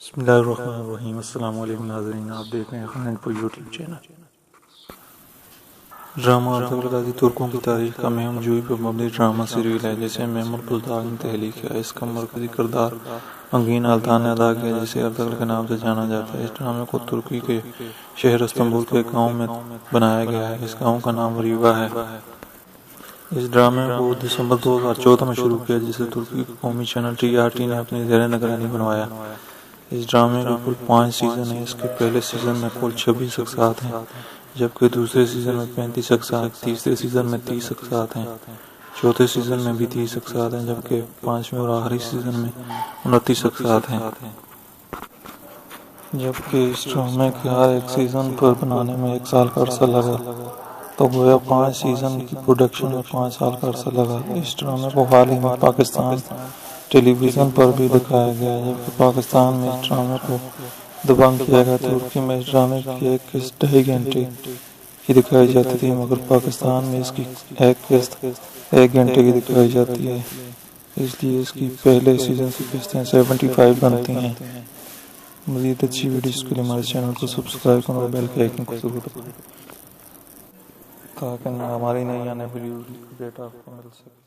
بسم اللہ الرحمن الرحیم۔ السلام علیکم ناظرین، آپ دیکھ رہے ہیں خان پور یوٹیوب چینل۔ ڈرامہ ارطغرل ترکوں کی تاریخ کا مہم جوئی پر مبنی ڈرامہ سیریل ہے جسے میمون بلداغ نے تخلیق کیا۔ اس کا مرکزی کردار انگین آلتان نے ادا کیا جسے ارطغرل کے نام سے جانا جاتا ہے۔ اس ڈرامے کو ترکی کے شہر استنبول کے ایک گاؤں میں بنایا گیا ہے۔ اس گاؤں کا نام ریوا ہے۔ اس ڈرامے کو دسمبر 2014 میں شروع کیا جسے ترکی کے قومی چینل TRT نے اپنی زیر نگرانی بنوایا۔ اس ڈرامے کے کل 5 سیزن ہیں۔ اس کے پہلے سیزن میں کل 26 اقساط ہیں جبکہ دوسرے سیزن میں 35 اقساط، تیسرے سیزن میں 30 اقساط ہیں، چوتھے سیزن میں بھی 30 اقساط ہیں جبکہ پانچویں اور آخری سیزن میں 29 اقساط ہیں۔ جبکہ اس ڈرامے کے ہر ایک سیزن پر بنانے میں 1 سال کا عرصہ لگا تو گویا 5 سیزن کی پروڈکشن میں 5 سال کا عرصہ لگا۔ اس ڈرامے کو حال ہی میں پاکستان ٹیلی ویژن پر بھی دکھایا گیا جبکہ پاکستان میں اس ڈرامے کو دبنگ کیا گیا۔ ترکی میں اس ڈرامے کی ایک قسط 2.5 گھنٹے کی دکھائی جاتی تھی مگر پاکستان میں اس کی ایک قسط 1 گھنٹے کی دکھائی جاتی ہے، اس لیے اس کی پہلے سیزن کی قسطیں 75 بنتی ہیں۔ مزید اچھی ویڈیوز کے لیے ہمارے چینل کو سبسکرائب کریں اور بیل کے آئیکن کو ضرور دبائیں تاکہ ہماری نئی آنے والی ویڈیو کی اپڈیٹ آپ کو مل سکے۔